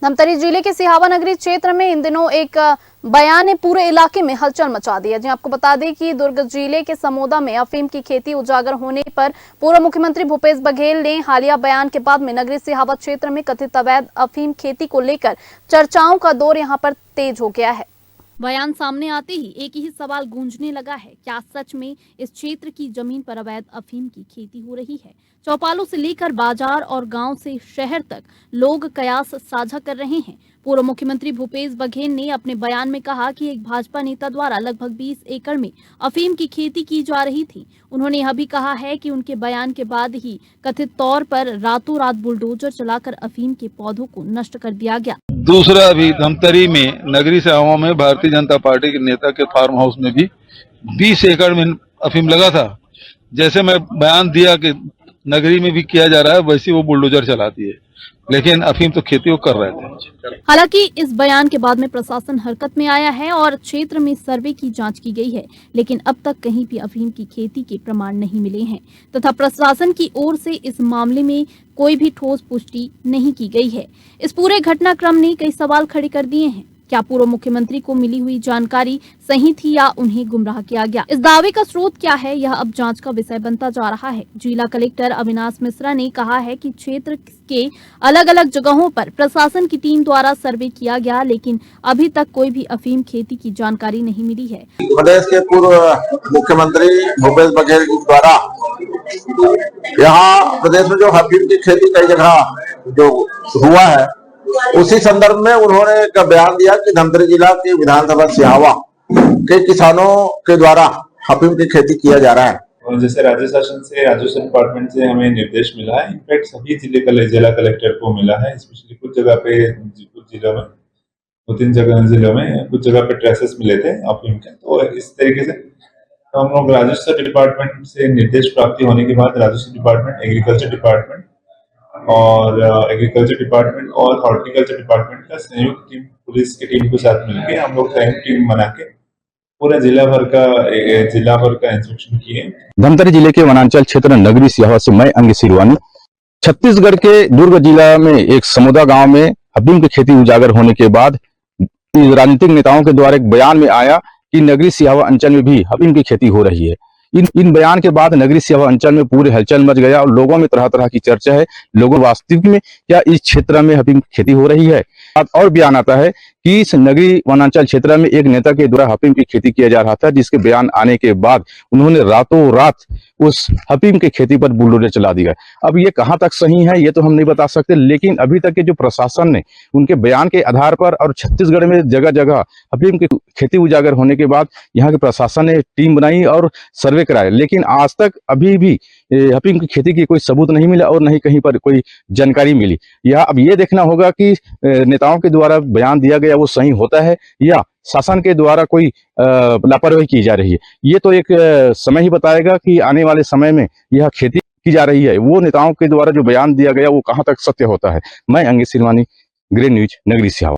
धमतरी जिले के सिहावा नगरी क्षेत्र में इन दिनों एक बयान ने पूरे इलाके में हलचल मचा दी है। जी आपको बता दें कि दुर्ग जिले के समोदा में अफीम की खेती उजागर होने पर पूर्व मुख्यमंत्री भूपेश बघेल ने हालिया बयान के बाद में नगरी सिहावा क्षेत्र में कथित अवैध अफीम खेती को लेकर चर्चाओं का दौर यहां पर तेज हो गया है। बयान सामने आते ही एक ही सवाल गूंजने लगा है, क्या सच में इस क्षेत्र की जमीन पर अवैध अफीम की खेती हो रही है? चौपालों से लेकर बाजार और गांव से शहर तक लोग कयास साझा कर रहे हैं। पूर्व मुख्यमंत्री भूपेश बघेल ने अपने बयान में कहा कि एक भाजपा नेता द्वारा लगभग 20 एकड़ में अफीम की खेती की जा रही थी। उन्होंने यह भी कहा है कि उनके बयान के बाद ही कथित तौर पर रातों रात बुलडोजर चलाकर अफीम के पौधों को नष्ट कर दिया गया। दूसरा, अभी धमतरी में नगरी सिहावा में भारतीय जनता पार्टी के नेता के फार्म हाउस में भी 20 एकड़ में अफीम लगा था। जैसे मैं बयान दिया कि नगरी में भी किया जा रहा है, वैसे वो बुलडोजर चलाती है, लेकिन अफीम तो खेती वो कर रहे थे। हालांकि इस बयान के बाद में प्रशासन हरकत में आया है और क्षेत्र में सर्वे की जांच की गई है, लेकिन अब तक कहीं भी अफीम की खेती के प्रमाण नहीं मिले हैं तथा प्रशासन की ओर से इस मामले में कोई भी ठोस पुष्टि नहीं की गई है। इस पूरे घटनाक्रम ने कई सवाल खड़े कर दिए हैं। क्या पूर्व मुख्यमंत्री को मिली हुई जानकारी सही थी या उन्हें गुमराह किया गया? इस दावे का स्रोत क्या है, यह अब जांच का विषय बनता जा रहा है। जिला कलेक्टर अविनाश मिश्रा ने कहा है कि क्षेत्र के अलग अलग जगहों पर प्रशासन की टीम द्वारा सर्वे किया गया, लेकिन अभी तक कोई भी अफीम खेती की जानकारी नहीं मिली है। प्रदेश के पूर्व मुख्यमंत्री भूपेश बघेल जी द्वारा यहाँ प्रदेश में जो अफीम की खेती कई जगह जो हुआ है, उसी संदर्भ में उन्होंने एक बयान दिया कि धमतरी जिला के विधानसभा सिहावा के किसानों के द्वारा अफीम की खेती किया जा रहा है। और जैसे राज्य शासन से, राजस्व डिपार्टमेंट से हमें निर्देश मिला है, इनफैक्ट सभी जिला कलेक्टर को मिला है, स्पेशली कुछ जगह पे, कुछ जिलों में, 2-3 जिलों में कुछ जगह पे ट्रेसेस मिले थे अफीम के। तो इस तरीके से तो हम लोग राजस्व डिपार्टमेंट से निर्देश प्राप्ति होने के बाद राजस्व डिपार्टमेंट, एग्रीकल्चर डिपार्टमेंट और हॉर्टिकल्चर डिपार्टमेंट का संयुक्त टीम, पुलिस की टीम के साथ मिलकर हम लोग संयुक्त टीम बना के पूरा जिला भर का इंस्पेक्शन किए। धमतरी जिले के वनांचल क्षेत्र नगरी सिहावा से मैं अंगी सिरवानी। छत्तीसगढ़ के दुर्ग जिला में एक समोदा गांव में अफीम की खेती उजागर होने के बाद राजनीतिक नेताओं के द्वारा एक बयान में आया कि नगरी सिहावा अंचल में भी अफीम की खेती हो रही है। इन बयान के बाद नगरी सिहावा अंचल में पूरे हलचल मच गया और लोगों में तरह तरह की चर्चा है। लोगों वास्तविक में क्या इस क्षेत्र में अफीम की खेती हो रही है? और बयान आता है कि इस नगरी वनांचल क्षेत्र में एक नेता के द्वारा अफीम की खेती किया जा रहा था, जिसके बयान आने के बाद उन्होंने रातों रात उस अफीम की खेती पर बुलडोजर चला दिया। अब ये कहां तक सही है ये तो हम नहीं बता सकते, लेकिन अभी तक के जो प्रशासन ने उनके बयान के आधार पर और छत्तीसगढ़ में जगह जगह अफीम की खेती उजागर होने के बाद यहाँ के प्रशासन ने टीम बनाई और सर्वे कराया, लेकिन आज तक अभी भी अफीम की खेती की कोई सबूत नहीं मिला और नहीं कहीं पर कोई जानकारी मिली। या अब ये देखना होगा कि नेताओं के द्वारा बयान दिया गया वो सही होता है या शासन के द्वारा कोई लापरवाही की जा रही है। ये तो एक समय ही बताएगा कि आने वाले समय में यह खेती की जा रही है, वो नेताओं के द्वारा जो बयान दिया गया वो कहां तक सत्य होता है। मैं अंगी सिरवानी, ग्रीन न्यूज, नगरी सिहावा।